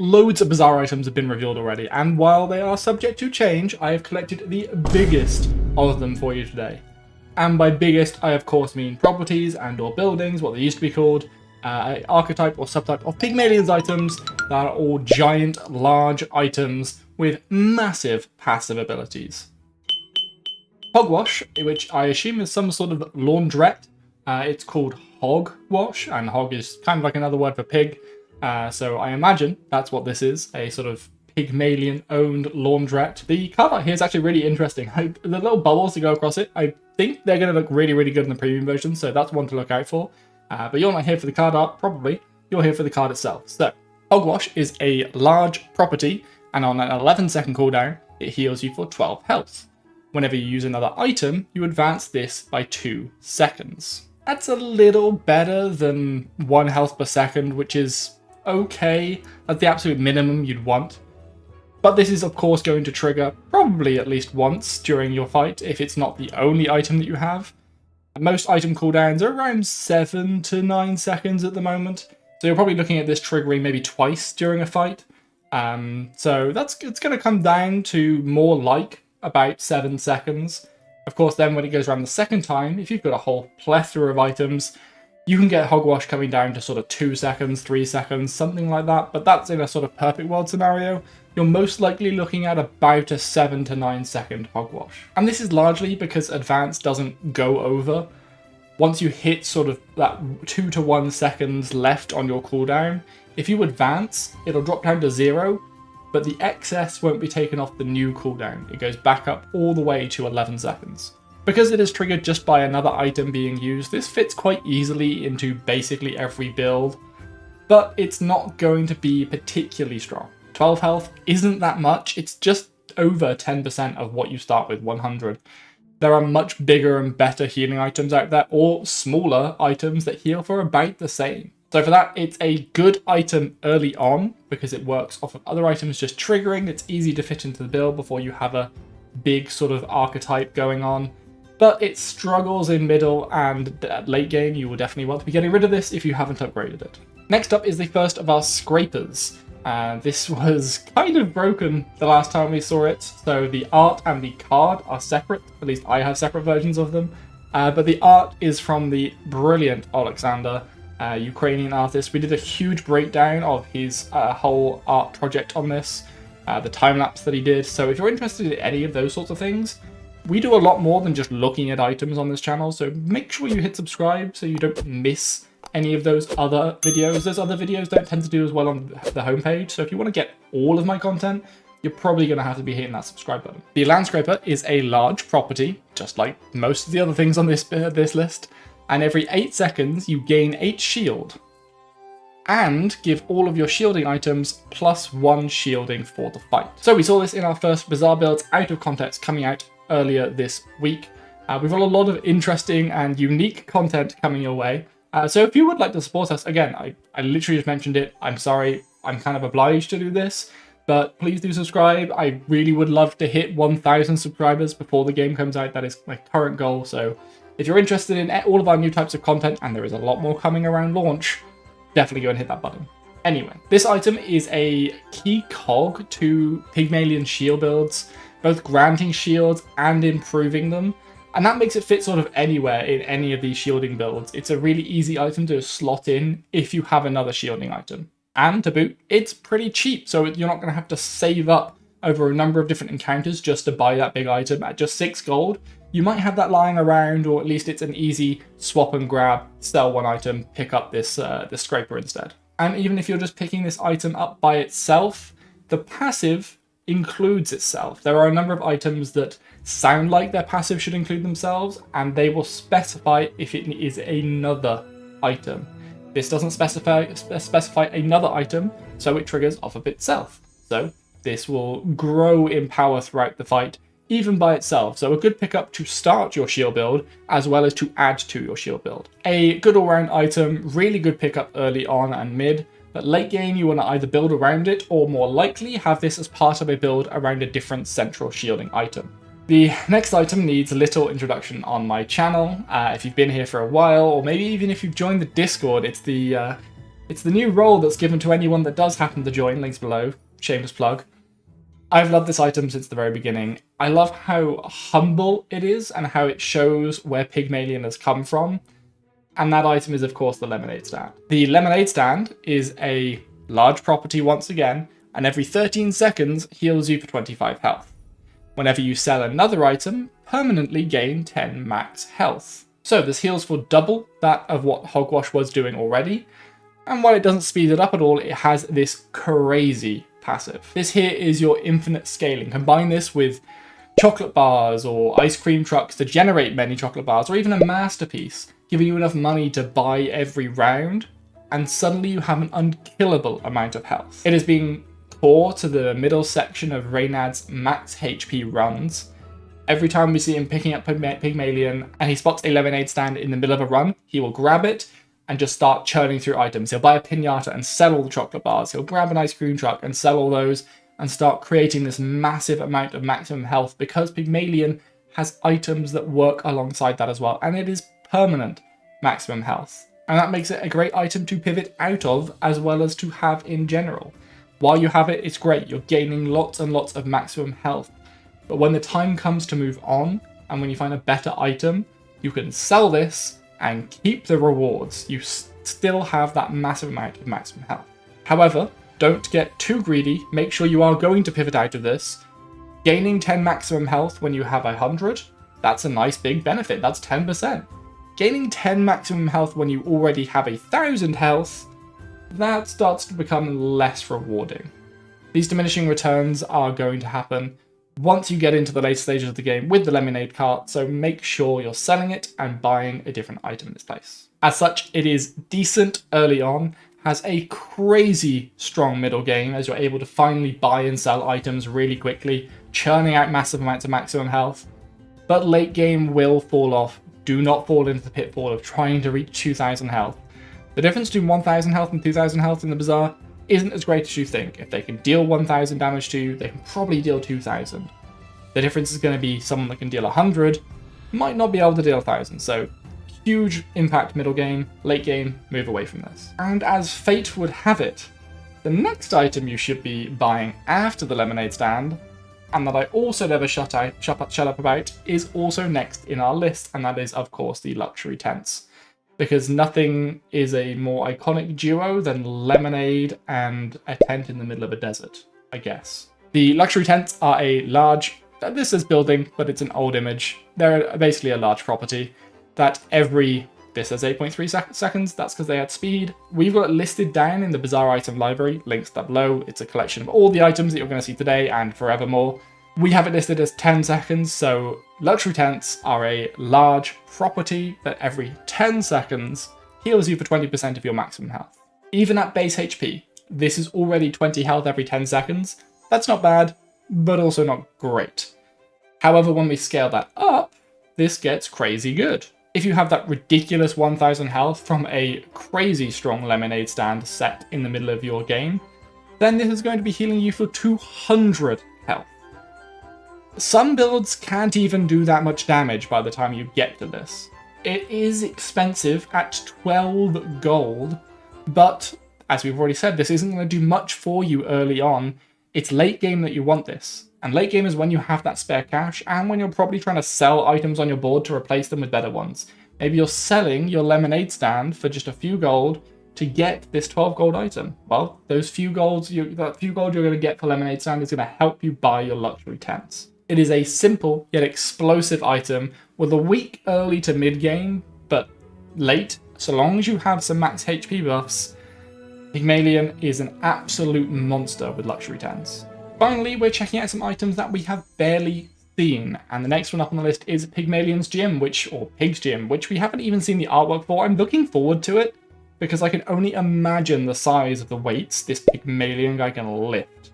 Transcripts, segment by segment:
loads of Bazaar items have been revealed already, and while they are subject to change, I have collected the biggest of them for you today. And by biggest, I of course mean properties and or buildings, what they used to be called, archetype or subtype of Pygmalien's items that are all giant, large items with massive passive abilities. Pigwash, which I assume is some sort of laundrette. It's called Hogwash, and hog is kind of like another word for pig. So I imagine that's what this is, a sort of Pygmalion-owned laundrette. The card art here is actually really interesting. The little bubbles that go across it, I think they're going to look really, really good in the premium version, so that's one to look out for. But you're not here for the card art, probably. You're here for the card itself. So, Pigwash is a large property, and on an 11-second cooldown, it heals you for 12 health. Whenever you use another item, you advance this by 2 seconds. That's a little better than 1 health per second, which is okay. That's the absolute minimum you'd want. But this is of course going to trigger probably at least once during your fight, if it's not the only item that you have. Most item cooldowns are around 7 to 9 seconds at the moment, so you're probably looking at this triggering maybe twice during a fight. So it's going to come down to more like about 7 seconds. Of course, then when it goes around the second time, if you've got a whole plethora of items, you can get Hogwash coming down to sort of 2 seconds, 3 seconds, something like that. But that's in a sort of perfect world scenario. You're most likely looking at about a 7 to 9 second Hogwash. And this is largely because Advance doesn't go over. Once you hit sort of that 2 to 1 seconds left on your cooldown, if you advance, it'll drop down to 0. But the excess won't be taken off the new cooldown. It goes back up all the way to 11 seconds. Because it is triggered just by another item being used, this fits quite easily into basically every build, but it's not going to be particularly strong. 12 health isn't that much, it's just over 10% of what you start with, 100. There are much bigger and better healing items out there, or smaller items that heal for about the same. So for that, it's a good item early on, because it works off of other items just triggering. It's easy to fit into the build before you have a big sort of archetype going on. But it struggles in middle, and at late game, you will definitely want to be getting rid of this if you haven't upgraded it. Next up is the first of our scrapers. This was kind of broken the last time we saw it, so the art and the card are separate. At least I have separate versions of them. But the art is from the brilliant Alexander, Ukrainian artist. We did a huge breakdown of his whole art project on this, the time-lapse that he did. So if you're interested in any of those sorts of things, we do a lot more than just looking at items on this channel, so make sure you hit subscribe so you don't miss any of those other videos. Those other videos don't tend to do as well on the homepage, so if you want to get all of my content, you're probably going to have to be hitting that subscribe button. The Landscraper is a large property, just like most of the other things on this list, and every 8 seconds you gain 8 shield, and give all of your shielding items +1 shielding for the fight. So we saw this in our first Bazaar builds out of context coming out earlier this week. We've got a lot of interesting and unique content coming your way. So if you would like to support us, again, I literally just mentioned it. I'm sorry, I'm kind of obliged to do this, but please do subscribe. I really would love to hit 1,000 subscribers before the game comes out. That is my current goal. So if you're interested in all of our new types of content, and there is a lot more coming around launch, definitely go and hit that button. Anyway, this item is a key cog to Pygmalion shield builds, both granting shields and improving them. And that makes it fit sort of anywhere in any of these shielding builds. It's a really easy item to slot in if you have another shielding item. And to boot, it's pretty cheap, so you're not going to have to save up over a number of different encounters just to buy that big item at just 6 gold. You might have that lying around, or at least it's an easy swap and grab, sell one item, pick up this scraper instead. And even if you're just picking this item up by itself, the passive includes itself. There are a number of items that sound like their passive should include themselves, and they will specify if it is another item. This doesn't specify another item, so it triggers off of itself. So this will grow in power throughout the fight, even by itself. So a good pickup to start your shield build, as well as to add to your shield build. A good all-round item, really good pickup early on and mid, but late game you want to either build around it, or more likely have this as part of a build around a different central shielding item. The next item needs little introduction on my channel. If you've been here for a while, or maybe even if you've joined the Discord, it's the It's the new role that's given to anyone that does happen to join, links below, shameless plug. I've loved this item since the very beginning. I love how humble it is and how it shows where Pygmalien has come from. And that item is, of course, the lemonade stand. The lemonade stand is a large property once again, and every 13 seconds heals you for 25 health. Whenever you sell another item, permanently gain 10 max health. So this heals for double that of what Hogwash was doing already. And while it doesn't speed it up at all, it has this crazy passive. This here is your infinite scaling. Combine this with chocolate bars or ice cream trucks to generate many chocolate bars, or even a masterpiece, giving you enough money to buy every round, and suddenly you have an unkillable amount of health. It is being core to the middle section of Reynad's max HP runs. Every time we see him picking up Pygmalien and he spots a lemonade stand in the middle of a run, he will grab it and just start churning through items. He'll buy a pinata and sell all the chocolate bars. He'll grab an ice cream truck and sell all those and start creating this massive amount of maximum health, because Pygmalien has items that work alongside that as well, and it is permanent maximum health. And that makes it a great item to pivot out of, as well as to have in general. While you have it, it's great. You're gaining lots and lots of maximum health. But when the time comes to move on, and when you find a better item, you can sell this and keep the rewards. You still have that massive amount of maximum health. However, don't get too greedy. Make sure you are going to pivot out of this. Gaining 10 maximum health when you have 100, that's a nice big benefit. That's 10%. Gaining 10 maximum health when you already have 1,000 health, that starts to become less rewarding. These diminishing returns are going to happen once you get into the later stages of the game with the lemonade cart, so make sure you're selling it and buying a different item in its place. As such, it is decent early on, has a crazy strong middle game as you're able to finally buy and sell items really quickly, churning out massive amounts of maximum health, but late game will fall off. Do not fall into the pitfall of trying to reach 2,000 health. The difference between 1,000 health and 2,000 health in the Bazaar isn't as great as you think. If they can deal 1,000 damage to you, they can probably deal 2,000. The difference is going to be someone that can deal 100 might not be able to deal 1,000, so huge impact middle game, late game, move away from this. And as fate would have it, the next item you should be buying after the lemonade stand, and that I also never shut up about, is also next in our list, and that is, of course, the luxury tents. Because nothing is a more iconic duo than lemonade and a tent in the middle of a desert, I guess. The luxury tents are a large, this is building, but it's an old image. They're basically a large property that this says 8.3 seconds, that's because they had speed. We've got it listed down in the Bazaar item library, links down below. It's a collection of all the items that you're going to see today and forevermore. We have it listed as 10 seconds, so luxury tents are a large property that every 10 seconds heals you for 20% of your maximum health. Even at base HP, this is already 20 health every 10 seconds. That's not bad, but also not great. However, when we scale that up, this gets crazy good. If you have that ridiculous 1,000 health from a crazy strong lemonade stand set in the middle of your game, then this is going to be healing you for 200 health. Some builds can't even do that much damage by the time you get to this. It is expensive at 12 gold, but as we've already said, this isn't going to do much for you early on. It's late game that you want this. And late game is when you have that spare cash and when you're probably trying to sell items on your board to replace them with better ones. Maybe you're selling your lemonade stand for just a few gold to get this 12 gold item. Well, that few gold you're going to get for lemonade stand is going to help you buy your luxury tents. It is a simple yet explosive item with a weak early to mid game, but late, so long as you have some max HP buffs, Pygmalien is an absolute monster with luxury tents. Finally, we're checking out some items that we have barely seen, and the next one up on the list is Pygmalien's Gym, or Pig's Gym, which we haven't even seen the artwork for. I'm looking forward to it, because I can only imagine the size of the weights this Pygmalien guy can lift.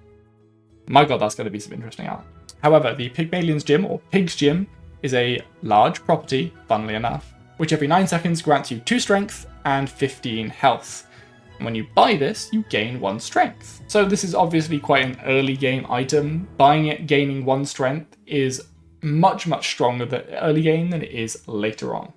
My god, that's going to be some interesting art. However, the Pygmalien's Gym, or Pig's Gym, is a large property, funnily enough, which every 9 seconds grants you 2 strength and 15 health. And when you buy this, you gain 1 strength. So this is obviously quite an early game item. Buying it, gaining 1 strength is much, much stronger early game than it is later on.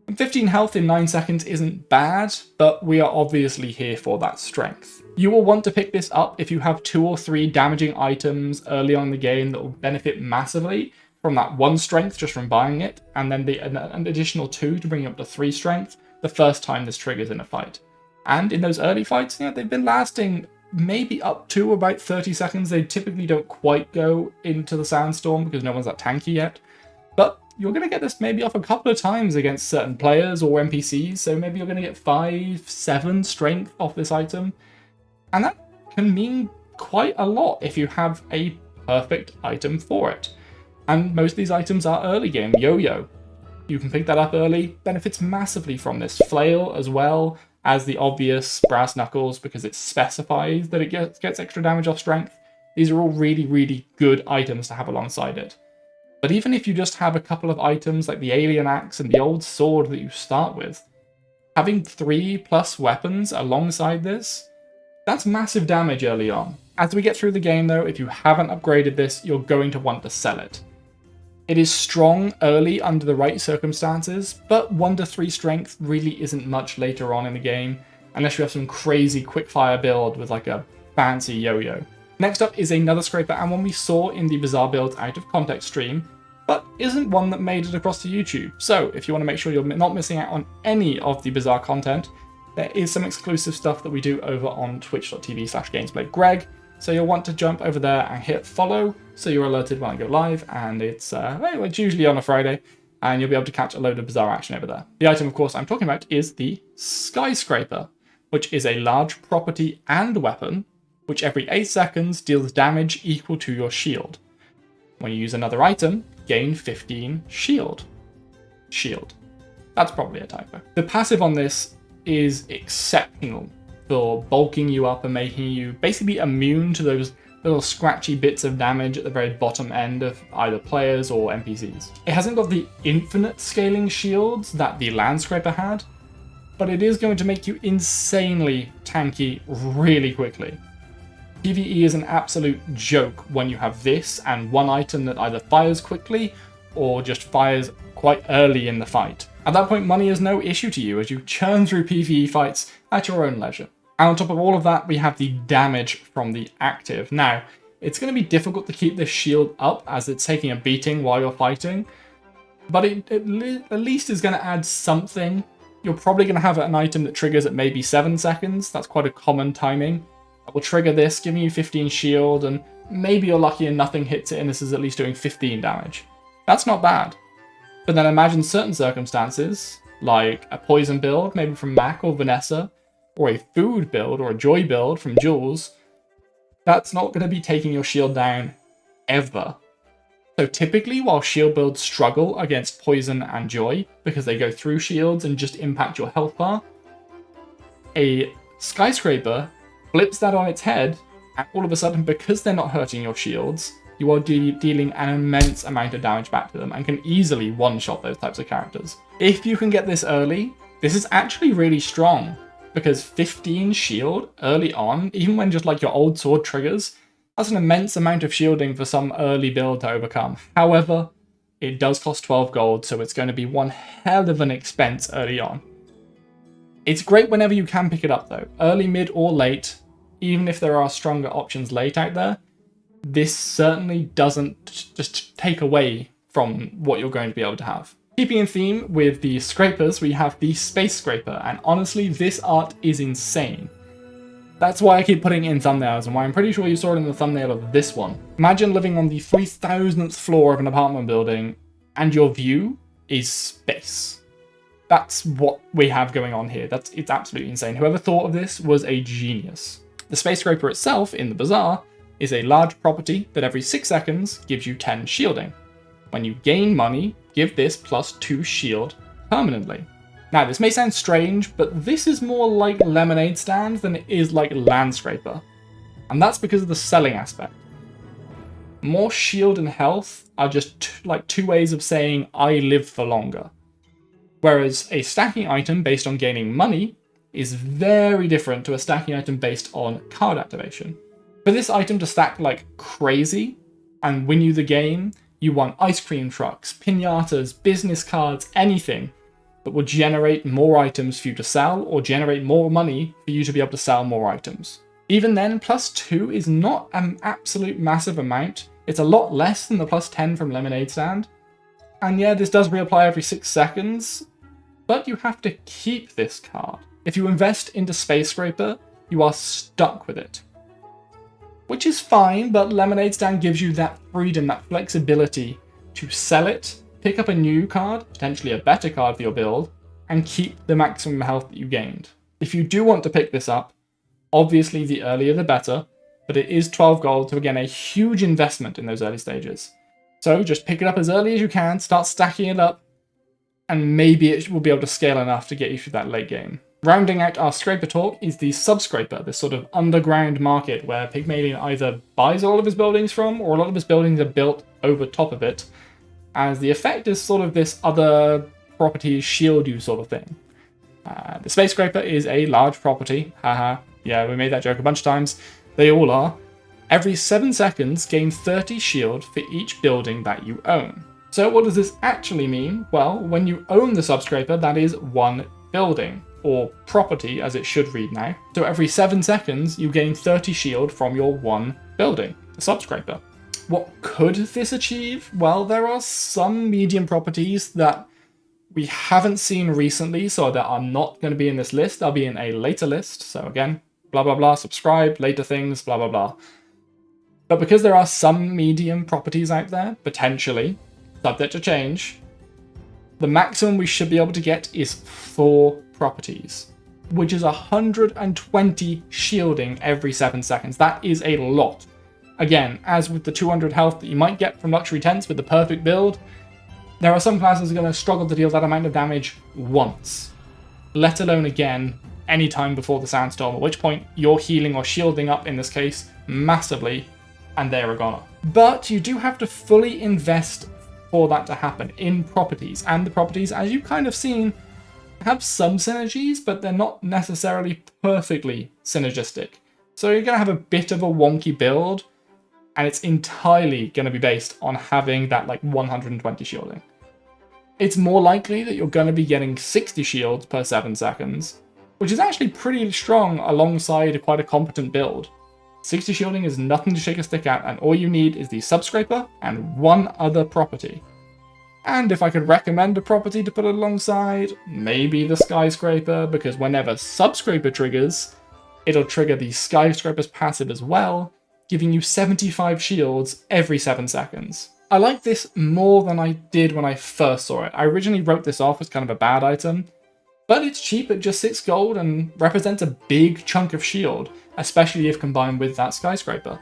And 15 health in 9 seconds isn't bad, but we are obviously here for that strength. You will want to pick this up if you have 2 or 3 damaging items early on in the game that will benefit massively from that 1 strength just from buying it, and then an additional 2 to bring you up to 3 strength the first time this triggers in a fight. And in those early fights, they've been lasting maybe up to about 30 seconds. They typically don't quite go into the sandstorm because no one's that tanky yet. But you're going to get this maybe off a couple of times against certain players or NPCs, so maybe you're going to get 5, 7 strength off this item. And that can mean quite a lot if you have a perfect item for it. And most of these items are early game. Yo-yo. You can pick that up early, benefits massively from this. Flail as well as the obvious brass knuckles because it specifies that it gets extra damage off strength. These are all really, really good items to have alongside it. But even if you just have a couple of items like the alien axe and the old sword that you start with, having 3+ weapons alongside this, that's massive damage early on. As we get through the game though, if you haven't upgraded this, you're going to want to sell it. It is strong early under the right circumstances, but 1 to 3 strength really isn't much later on in the game, unless you have some crazy quickfire build with like a fancy yo-yo. Next up is another scraper, and one we saw in the Bazaar Builds Out of Context stream, but isn't one that made it across to YouTube. So if you want to make sure you're not missing out on any of the Bazaar content, there is some exclusive stuff that we do over on twitch.tv/GamesPlayedGreg. So you'll want to jump over there and hit follow so you're alerted when I go live, and it's usually on a Friday, and you'll be able to catch a load of Bazaar action over there. The item, of course, I'm talking about is the Skyscraper, which is a large property and weapon, which every 8 seconds deals damage equal to your shield. When you use another item, gain 15 shield. Shield. That's probably a typo. The passive on this is exceptional for bulking you up and making you basically immune to those little scratchy bits of damage at the very bottom end of either players or NPCs. It hasn't got the infinite scaling shields that the Landscraper had, but it is going to make you insanely tanky really quickly. PvE is an absolute joke when you have this and one item that either fires quickly or just fires quite early in the fight. At that point, money is no issue to you as you churn through PvE fights at your own leisure. And on top of all of that, we have the damage from the active. Now, it's going to be difficult to keep this shield up as it's taking a beating while you're fighting, but it at least is going to add something. You're probably going to have an item that triggers at maybe 7 seconds. That's quite a common timing. It will trigger this, giving you 15 shield, and maybe you're lucky and nothing hits it and this is at least doing 15 damage. That's not bad. But then imagine certain circumstances, like a poison build, maybe from Mac or Vanessa, or a food build or a joy build from Jules. That's not going to be taking your shield down ever. So typically, while shield builds struggle against poison and joy because they go through shields and just impact your health bar, a Skyscraper flips that on its head, and all of a sudden, because they're not hurting your shields, you are dealing an immense amount of damage back to them and can easily one-shot those types of characters. If you can get this early, this is actually really strong, because 15 shield early on, even when just like your old sword triggers, that's an immense amount of shielding for some early build to overcome. However, it does cost 12 gold, so it's going to be one hell of an expense early on. It's great whenever you can pick it up though, early, mid, or late. Even if there are stronger options late out there, this certainly doesn't just take away from what you're going to be able to have. Keeping in theme with the scrapers, we have the Space Scraper, and honestly, this art is insane. That's why I keep putting it in thumbnails, and why I'm pretty sure you saw it in the thumbnail of this one. Imagine living on the 3000th floor of an apartment building, and your view is space. That's what we have going on here. It's absolutely insane. Whoever thought of this was a genius. The Space Scraper itself, in the Bazaar, is a large property that every 6 seconds gives you 10 shielding. When you gain money, give this +2 shield permanently. Now, this may sound strange, but this is more like Lemonade Stand than it is like Landscraper. And that's because of the selling aspect. More shield and health are just like 2 ways of saying, I live for longer. Whereas a stacking item based on gaining money is very different to a stacking item based on card activation. For this item to stack like crazy and win you the game, you want ice cream trucks, pinatas, business cards, anything. that will generate more items for you to sell or generate more money for you to be able to sell more items. Even then, +2 is not an absolute massive amount. It's a lot less than the +10 from Lemonade Stand. And yeah, this does reapply every 6 seconds, but you have to keep this card. If you invest into Space Scraper, you are stuck with it. Which is fine, but Lemonade Stand gives you that freedom, that flexibility to sell it, pick up a new card, potentially a better card for your build, and keep the maximum health that you gained. If you do want to pick this up, obviously the earlier the better, but it is 12 gold, so again, a huge investment in those early stages. So just pick it up as early as you can, start stacking it up, and maybe it will be able to scale enough to get you through that late game. Rounding out our scraper talk is the sub-scraper, this sort of underground market where Pygmalien either buys all of his buildings from, or a lot of his buildings are built over top of it, as the effect is sort of this other properties shield you sort of thing. The Space Scraper is a large property, haha, yeah, we made that joke a bunch of times, they all are. Every 7 seconds, gain 30 shield for each building that you own. So what does this actually mean? Well, when you own the Subscraper, that is one building, or property as it should read now. So every 7 seconds, you gain 30 shield from your one building, the Subscraper. What could this achieve? Well, there are some medium properties that we haven't seen recently, so that are not going to be in this list. They'll be in a later list. So again, blah, blah, blah, subscribe, later things, blah, blah, blah. But because there are some medium properties out there, potentially, subject to change, the maximum we should be able to get is 4 properties, which is 120 shielding every 7 seconds. That is a lot. Again, as with the 200 health that you might get from Luxury Tents with the perfect build, there are some classes that are going to struggle to deal that amount of damage once, let alone again any time before the Sandstorm, at which point you're healing or shielding up, in this case, massively, and they're a goner. But you do have to fully invest for that to happen in properties, and the properties, as you've kind of seen, have some synergies, but they're not necessarily perfectly synergistic. So you're going to have a bit of a wonky build, and it's entirely going to be based on having that like 120 shielding. It's more likely that you're going to be getting 60 shields per 7 seconds, which is actually pretty strong alongside quite a competent build. 60 shielding is nothing to shake a stick at, and all you need is the Subscraper and one other property. And if I could recommend a property to put alongside, maybe the Skyscraper, because whenever Subscraper triggers, it'll trigger the Skyscraper's passive as well, giving you 75 shields every 7 seconds. I like this more than I did when I first saw it. I originally wrote this off as kind of a bad item, but it's cheap at just 6 gold and represents a big chunk of shield, especially if combined with that Skyscraper.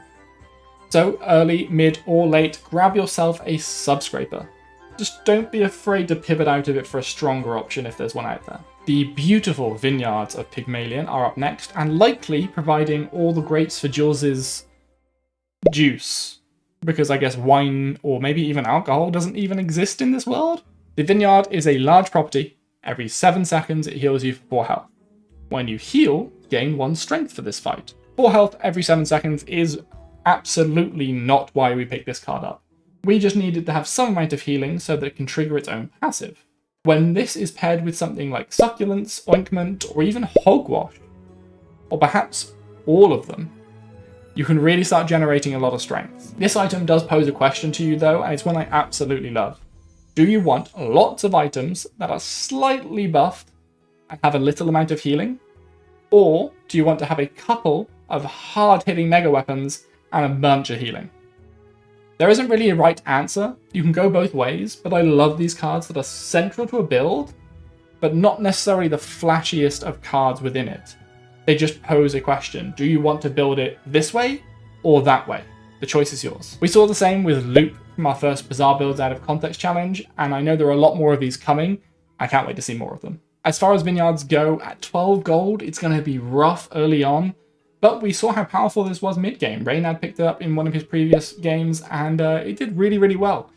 So early, mid, or late, grab yourself a Subscraper. Just don't be afraid to pivot out of it for a stronger option if there's one out there. The beautiful vineyards of Pygmalien are up next, and likely providing all the greats for Jules' juice, because I guess wine or maybe even alcohol doesn't even exist in this world. The vineyard is a large property. Every 7 seconds it heals you for 4 health. When you heal, gain 1 strength for this fight. 4 health every 7 seconds is absolutely not why we picked this card up. We just needed to have some amount of healing so that it can trigger its own passive. When this is paired with something like Succulents, Ointment, or even Hogwash, or perhaps all of them, you can really start generating a lot of strength. This item does pose a question to you though, and it's one I absolutely love. Do you want lots of items that are slightly buffed and have a little amount of healing? Or do you want to have a couple of hard-hitting mega weapons and a bunch of healing? There isn't really a right answer. You can go both ways, but I love these cards that are central to a build, but not necessarily the flashiest of cards within it. They just pose a question. Do you want to build it this way or that way? The choice is yours. We saw the same with Loop from our first Bazaar Builds Out of Context challenge, and I know there are a lot more of these coming. I can't wait to see more of them. As far as vineyards go, at 12 gold, it's going to be rough early on, but we saw how powerful this was mid-game. Reynad picked it up in one of his previous games, and it did really, really well.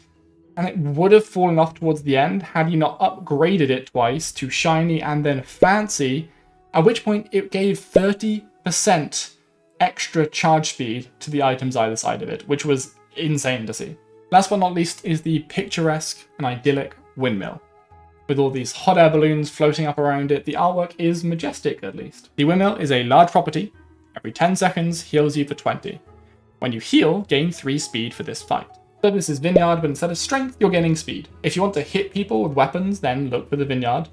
And it would have fallen off towards the end had you not upgraded it twice to shiny and then fancy, at which point it gave 30% extra charge speed to the items either side of it, which was insane to see. Last but not least is the picturesque and idyllic windmill. with all these hot air balloons floating up around it. The artwork is majestic, at least. The windmill is a large property. Every 10 seconds, heals you for 20. When you heal, gain 3 speed for this fight. So this is Vineyard, but instead of strength, you're gaining speed. If you want to hit people with weapons, then look for the Vineyard.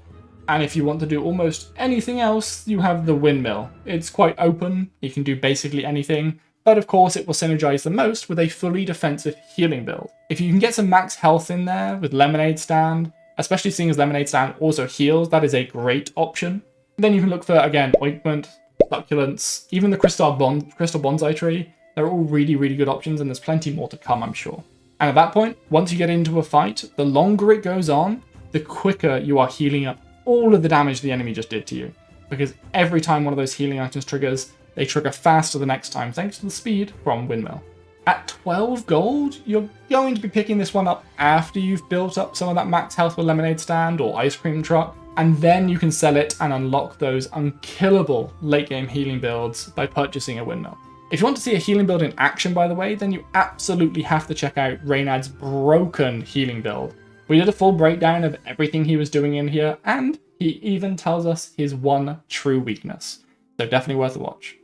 And if you want to do almost anything else, you have the windmill. It's quite open, you can do basically anything, but of course it will synergize the most with a fully defensive healing build. If you can get some max health in there with Lemonade Stand, especially seeing as Lemonade Stand also heals, that is a great option. Then you can look for, again, Ointment, Succulents, even the Crystal Bonsai Tree. They're all really, really good options, and there's plenty more to come, I'm sure. And at that point, once you get into a fight, the longer it goes on, the quicker you are healing up all of the damage the enemy just did to you. Because every time one of those healing items triggers, they trigger faster the next time, thanks to the speed from Windmill. At 12 gold, you're going to be picking this one up after you've built up some of that max health with Lemonade Stand or Ice Cream Truck, and then you can sell it and unlock those unkillable late game healing builds by purchasing a Windmill. If you want to see a healing build in action, by the way, then you absolutely have to check out Reynad's broken healing build. We did a full breakdown of everything he was doing in here, and he even tells us his one true weakness. So definitely worth a watch.